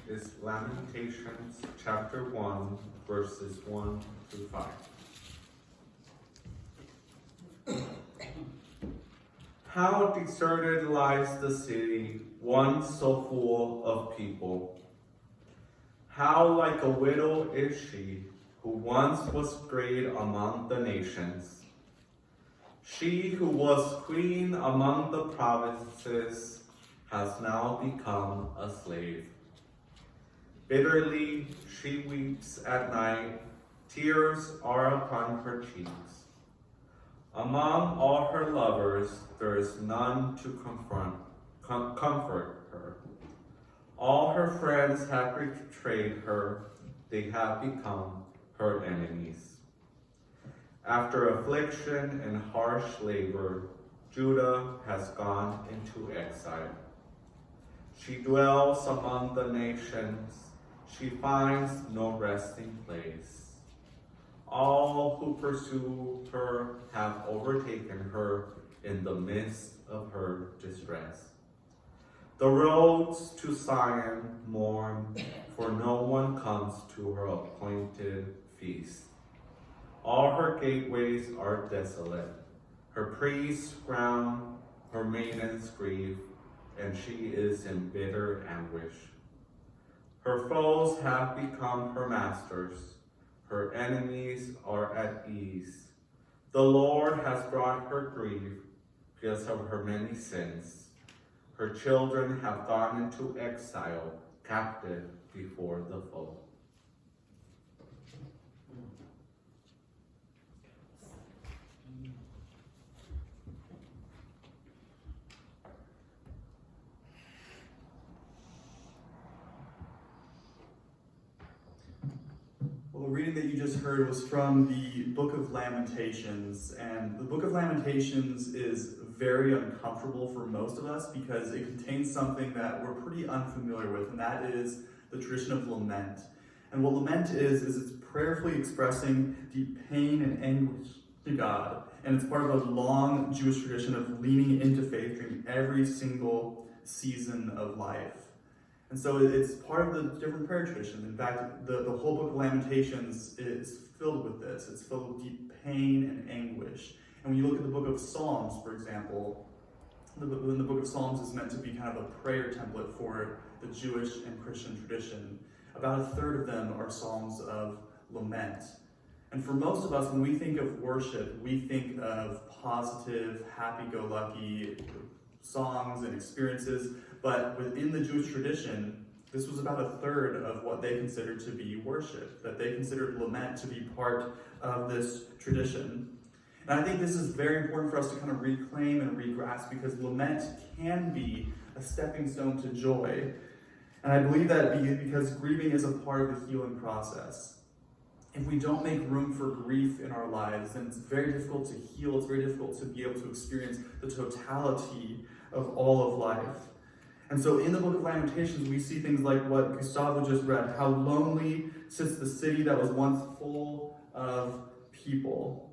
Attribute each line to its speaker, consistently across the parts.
Speaker 1: is Lamentations chapter 1, verses 1 through 5. How deserted lies the city, once so full of people. How like a widow is she, who once was great among the nations. She who was queen among the provinces has now become a slave. Bitterly she weeps at night, tears are upon her cheeks. Among all her lovers, there is none to comfort her. All her friends have betrayed her, they have become her enemies. After affliction and harsh labor, Judah has gone into exile. She dwells among the nations, she finds no resting place. All who pursue her have overtaken her in the midst of her distress. The roads to Zion mourn, for no one comes to her appointed feast. All her gateways are desolate. Her priests frown, her maidens grieve, and she is in bitter anguish. Her foes have become her masters. Her enemies are at ease. The Lord has brought her grief because of her many sins. Her children have gone into exile, captive before the foe.
Speaker 2: Well, the reading that you just heard was from the Book of Lamentations, and the Book of Lamentations is very uncomfortable for most of us because it contains something that we're pretty unfamiliar with, and that is the tradition of lament. And what lament is it's prayerfully expressing deep pain and anguish to God, and it's part of a long Jewish tradition of leaning into faith during every single season of life. And so it's part of the different prayer traditions. In fact, the whole book of Lamentations is filled with this. It's filled with deep pain and anguish. And when you look at the book of Psalms, for example, the book of Psalms is meant to be kind of a prayer template for the Jewish and Christian tradition. About a third of them are psalms of lament. And for most of us, when we think of worship, we think of positive, happy-go-lucky songs and experiences. But within the Jewish tradition, this was about a third of what they considered to be worship, that they considered lament to be part of this tradition. And I think this is very important for us to kind of reclaim and re-grasp because lament can be a stepping stone to joy. And I believe that because grieving is a part of the healing process. If we don't make room for grief in our lives, then it's very difficult to heal. It's very difficult to be able to experience the totality of all of life. And so in the book of Lamentations, we see things like what Gustavo just read, how lonely sits the city that was once full of people.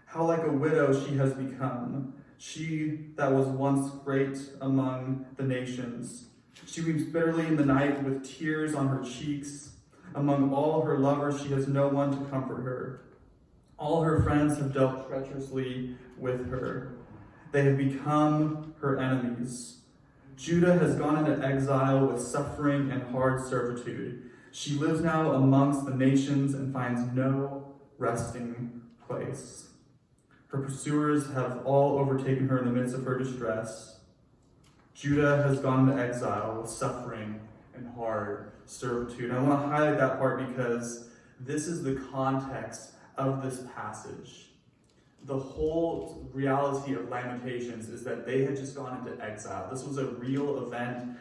Speaker 2: How like a widow she has become, she that was once great among the nations. She weeps bitterly in the night with tears on her cheeks. Among all her lovers, she has no one to comfort her. All her friends have dealt treacherously with her. They have become her enemies. Judah has gone into exile with suffering and hard servitude. She lives now amongst the nations and finds no resting place. Her pursuers have all overtaken her in the midst of her distress. Judah has gone into exile with suffering and hard servitude. And I want to highlight that part because this is the context of this passage. The whole reality of Lamentations is that they had just gone into exile. This was a real event.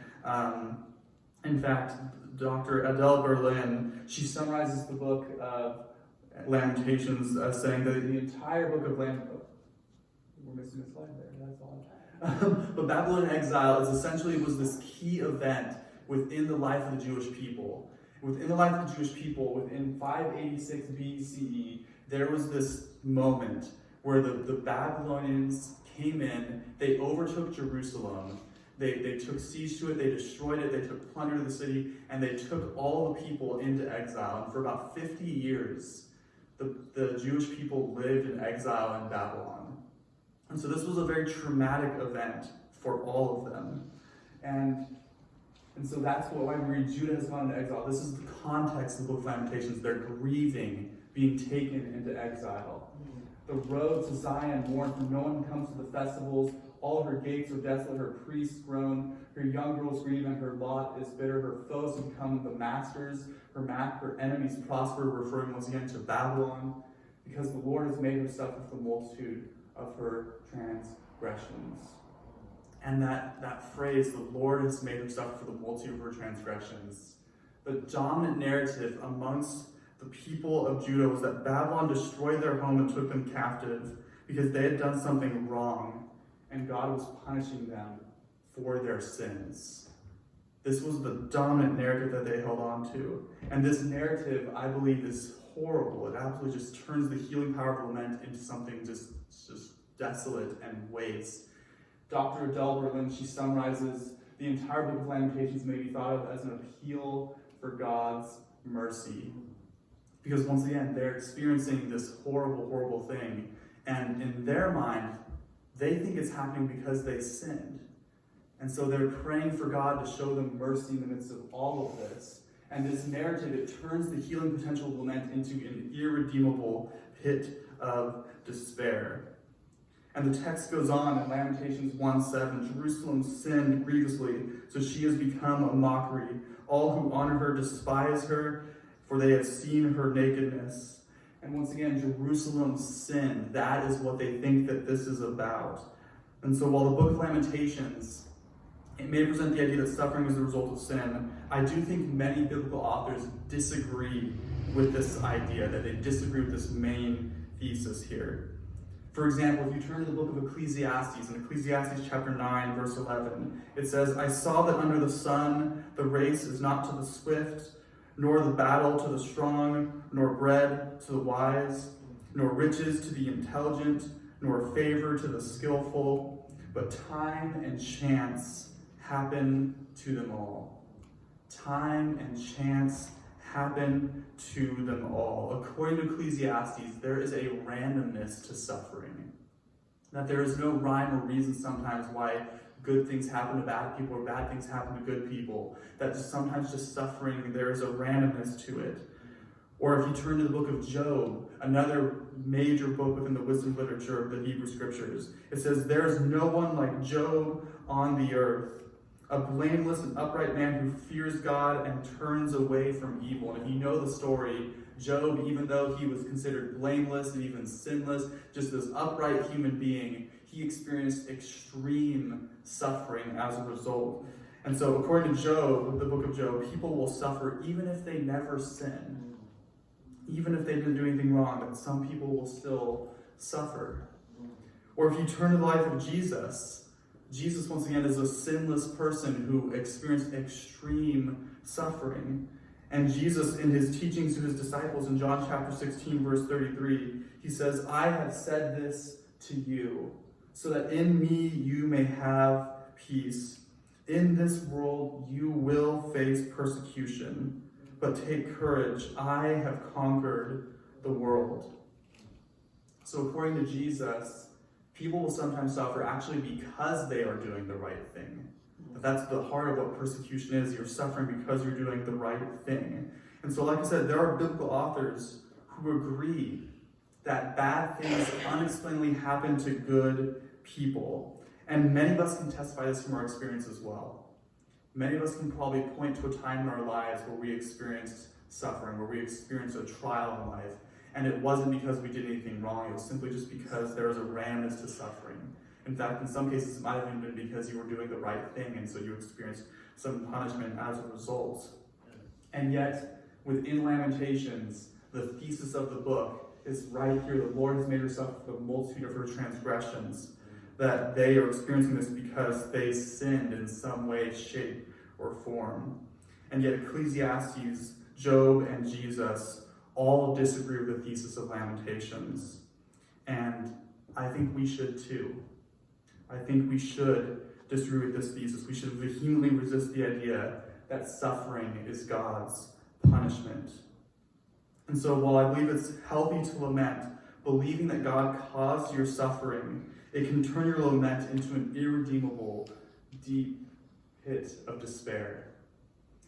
Speaker 2: In fact, Dr. Adele Berlin, she summarizes the book of Lamentations saying that the entire book of Lamentations, we're missing a slide there, that's all. But Babylon exile is essentially was this key event within the life of the Jewish people. Within the life of the Jewish people, within 586 BCE, there was this moment where the Babylonians came in, they overtook Jerusalem, They took siege to it, they destroyed it, they took plunder to the city, and they took all the people into exile. And for about 50 years, the Jewish people lived in exile in Babylon. And so this was a very traumatic event for all of them. And so that's why we read Judah has gone into exile. This is the context of the book of Lamentations. They're grieving being taken into exile. The road to Zion mourn, for no one comes to the festivals. All her gates are desolate, her priests groan. Her young girls grieve, and her lot is bitter. Her foes have become the masters. Her enemies prosper, referring once again to Babylon, because the Lord has made her suffer for the multitude of her transgressions. And that phrase, the Lord has made her suffer for the multitude of her transgressions. The dominant narrative amongst the people of Judah was that Babylon destroyed their home and took them captive because they had done something wrong, and God was punishing them for their sins. This was the dominant narrative that they held on to. And this narrative, I believe, is horrible. It absolutely just turns the healing power of lament into something just desolate and waste. Dr. Adele Berlin, she summarizes the entire book of Lamentations may be thought of as an appeal for God's mercy. Because once again, they're experiencing this horrible, horrible thing. And in their mind, they think it's happening because they sinned. And so they're praying for God to show them mercy in the midst of all of this. And this narrative, it turns the healing potential of lament into an irredeemable pit of despair. And the text goes on in Lamentations 1:7, Jerusalem sinned grievously, so she has become a mockery. All who honor her despise her, for they have seen her nakedness. And once again, Jerusalem sinned. That is what they think that this is about. And so while the book of Lamentations, it may present the idea that suffering is the result of sin, I do think many biblical authors disagree with this idea, that they disagree with this main thesis here. For example, if you turn to the book of Ecclesiastes, in Ecclesiastes chapter 9, verse 11, it says, I saw that under the sun the race is not to the swift, nor the battle to the strong, nor bread to the wise, nor riches to the intelligent, nor favor to the skillful, but time and chance happen to them all. Time and chance happen to them all. According to Ecclesiastes, there is a randomness to suffering. That there is no rhyme or reason sometimes why good things happen to bad people or bad things happen to good people. That sometimes just suffering, there is a randomness to it. Or if you turn to the book of Job, another major book within the wisdom literature of the Hebrew Scriptures, it says, there is no one like Job on the earth, a blameless and upright man who fears God and turns away from evil. And if you know the story, Job, even though he was considered blameless and even sinless, just this upright human being, he experienced extreme suffering as a result. And so according to Job, the book of Job, people will suffer even if they never sin. Even if they didn't do anything wrong, that some people will still suffer. Or if you turn to the life of Jesus, Jesus, once again, is a sinless person who experienced extreme suffering. And Jesus, in his teachings to his disciples in John chapter 16, verse 33, he says, I have said this to you, so that in me you may have peace. In this world you will face persecution, but take courage, I have conquered the world. So according to Jesus, people will sometimes suffer actually because they are doing the right thing. That's the heart of what persecution is. You're suffering because you're doing the right thing. And so, like I said, there are biblical authors who agree that bad things unexplainably happen to good people. And many of us can testify this from our experience as well. Many of us can probably point to a time in our lives where we experienced suffering, where we experienced a trial in life. And it wasn't because we did anything wrong. It was simply just because there was a randomness to suffering. In fact, in some cases, it might have even been because you were doing the right thing, and so you experienced some punishment as a result. And yet, within Lamentations, the thesis of the book is right here. The Lord has made her suffer for the multitude of her transgressions. That they are experiencing this because they sinned in some way, shape, or form. And yet, Ecclesiastes, Job, and Jesus all disagree with the thesis of Lamentations. And I think we should too. I think we should disagree with this thesis. We should vehemently resist the idea that suffering is God's punishment. And so while I believe it's healthy to lament, believing that God caused your suffering, it can turn your lament into an irredeemable, deep pit of despair.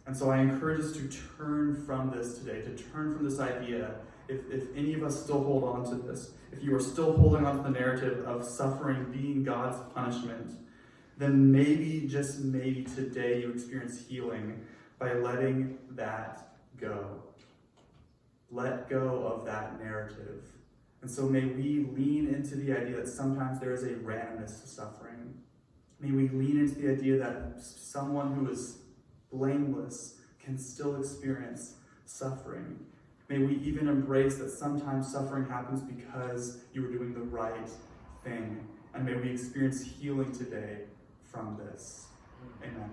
Speaker 2: And so I encourage us to turn from this today, to turn from this idea. If any of us still hold on to this, if you are still holding on to the narrative of suffering being God's punishment, then maybe, just maybe today you experience healing by letting that go. Let go of that narrative. And so may we lean into the idea that sometimes there is a randomness to suffering. May we lean into the idea that someone who is blameless can still experience suffering. May we even embrace that sometimes suffering happens because you are doing the right thing. And may we experience healing today from this. Amen.